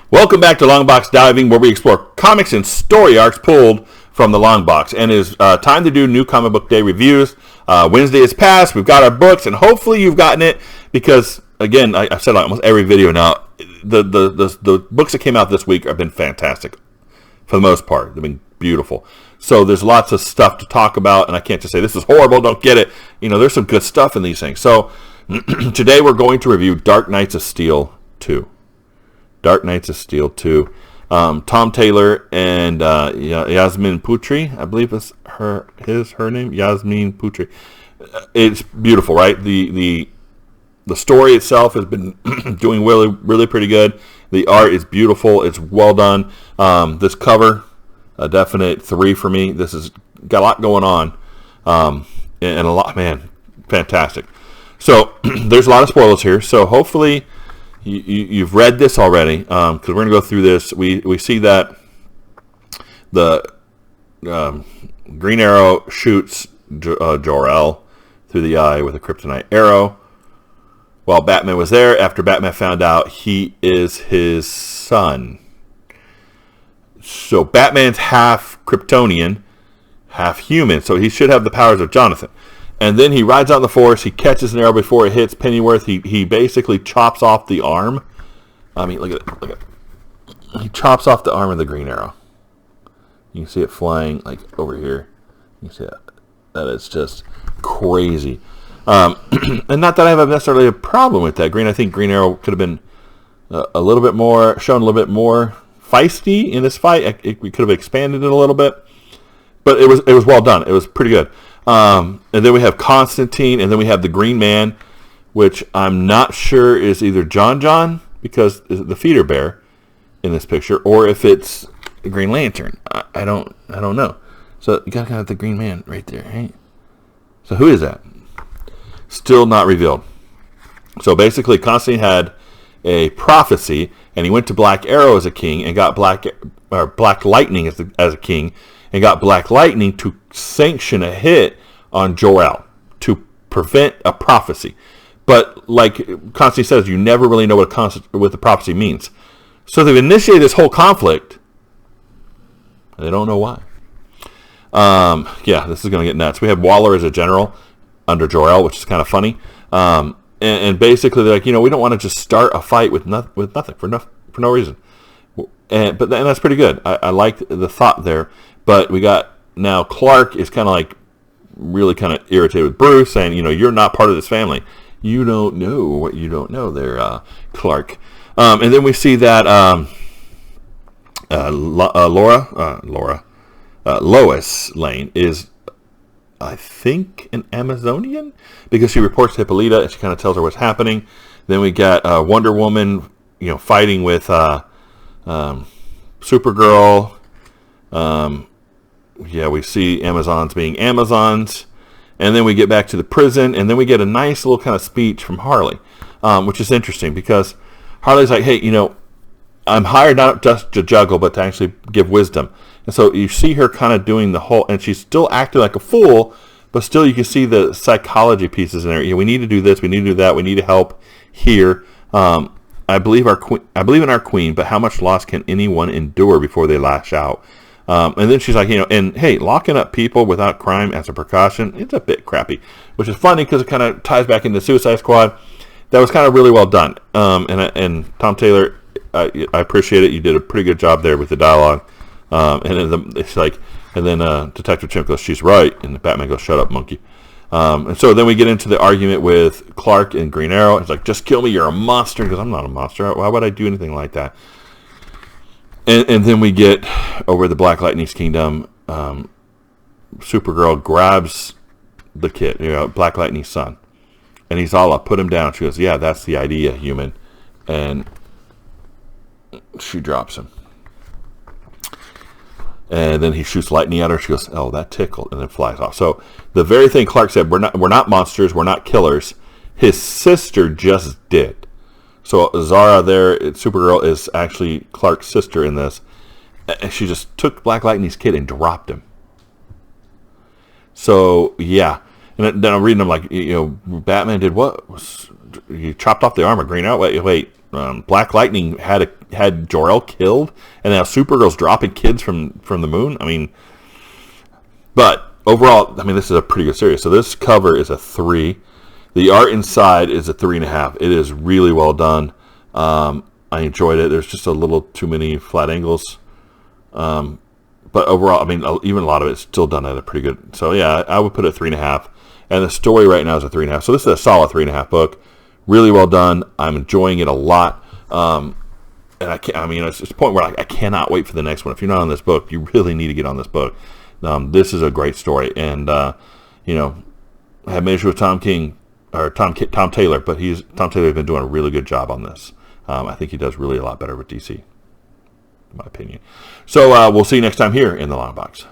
Welcome back to Longbox Diving, where we explore comics and story arcs pulled from the Longbox. And it's time to do new comic book day reviews. Wednesday is past. We've got our books, and hopefully you've gotten it because, again, I've said almost every video now, the books that came out this week have been fantastic for the most part. They've been beautiful. So there's lots of stuff to talk about, and I can't just say, this is horrible, don't get it. You know, there's some good stuff in these things. So today we're going to review Dark Knights of Steel 2. Dark Knights of Steel 2. Tom Taylor and Yasmin Putri, I believe is her name, Yasmin Putri. It's beautiful, right? The story itself has been doing really pretty good. The art is beautiful. It's well done. This cover, a definite 3 for me. This has got a lot going on, and a lot, man, fantastic. So there's a lot of spoilers here. So hopefully you've read this already, because we're going to go through this. We see that the Green Arrow shoots Jor-El through the eye with a kryptonite arrow while Batman was there, after Batman found out he is his son. So Batman's half Kryptonian, half human, so he should have the powers of Jonathan. And then he rides out in the forest, he catches an arrow before it hits Pennyworth, he basically chops off the arm. I mean, look at it. He chops off the arm of the Green Arrow. You can see it flying, like, over here. You can see that is just crazy. And not that I have necessarily a problem with that. I think Green Arrow could have been a little bit more, shown a little bit more feisty in this fight. We could have expanded it a little bit. But it was well done. It was pretty good. And then we have Constantine, and then we have the Green Man, which I'm not sure is either John, because the feet are bare in this picture, or if it's the Green Lantern. I don't know. So you got the Green Man right there, right? So who is that? Still not revealed. So basically, Constantine had a prophecy, and he went to Black Arrow as a king, and got Black Lightning as a king, and got Black Lightning to sanction a hit on Jor-El to prevent a prophecy. But like Constantine says, you never really know what the prophecy means. So they've initiated this whole conflict, and they don't know why. Yeah, this is going to get nuts. We have Waller as a general under Jor-El, which is kind of funny. And basically they're like, we don't want to just start a fight with nothing for no reason. And that's pretty good. I like the thought there. But we got now Clark is kind of like really kind of irritated with Bruce, saying, you're not part of this family. You don't know what you don't know there, Clark. And then we see that Lois Lane is, I think, an Amazonian, because she reports to Hippolyta and she kind of tells her what's happening. Then we got Wonder Woman, fighting with Supergirl. We see Amazons being Amazons. And then we get back to the prison, and then we get a nice little kind of speech from Harley, which is interesting because Harley's like, hey, I'm hired not just to juggle, but to actually give wisdom. And so you see her kind of doing the whole, and she's still acting like a fool, but still you can see the psychology pieces in there. We need to do this, we need to do that, we need to help here. I believe in our queen, but how much loss can anyone endure before they lash out? And then she's like, and hey, locking up people without crime as a precaution, it's a bit crappy, which is funny because it kind of ties back into Suicide Squad. That was kind of really well done. And Tom Taylor, I appreciate it. You did a pretty good job there with the dialogue. And then Detective Chimp goes, she's right. And Batman goes, shut up, monkey. And so then we get into the argument with Clark and Green Arrow. It's like, just kill me, you're a monster. He goes, I'm not a monster. Why would I do anything like that? And then we get over the Black Lightning's kingdom. Supergirl grabs the kid, Black Lightning's son. And he's all up, put him down. She goes, yeah, that's the idea, human. And she drops him. And then he shoots lightning at her. She goes, oh, that tickled, and then flies off. So the very thing Clark said, we're not monsters, we're not killers. His sister just did. So Zara there, Supergirl, is actually Clark's sister in this. And she just took Black Lightning's kid and dropped him. So, yeah. And then I'm reading them like, Batman did what? He chopped off the arm of Green Arrow. Wait. Black Lightning had Jor-El killed, and now Supergirl's dropping kids from the moon. I mean, but overall, I mean, this is a pretty good series. So this cover is a 3. The art inside is a 3.5. It is really well done. I enjoyed it. There's just a little too many flat angles. But overall, I mean, even a lot of it's still done at a pretty good. So yeah, I would put it 3.5. And the story right now is a 3.5. So this is a solid 3.5 book. Really well done. I'm enjoying it a lot. And it's a point where I cannot wait for the next one. If you're not on this book, you really need to get on this book. This is a great story. And, I had made issue with Tom Taylor, but Tom Taylor's been doing a really good job on this. I think he does really a lot better with DC, in my opinion. So we'll see you next time here in the Long Box.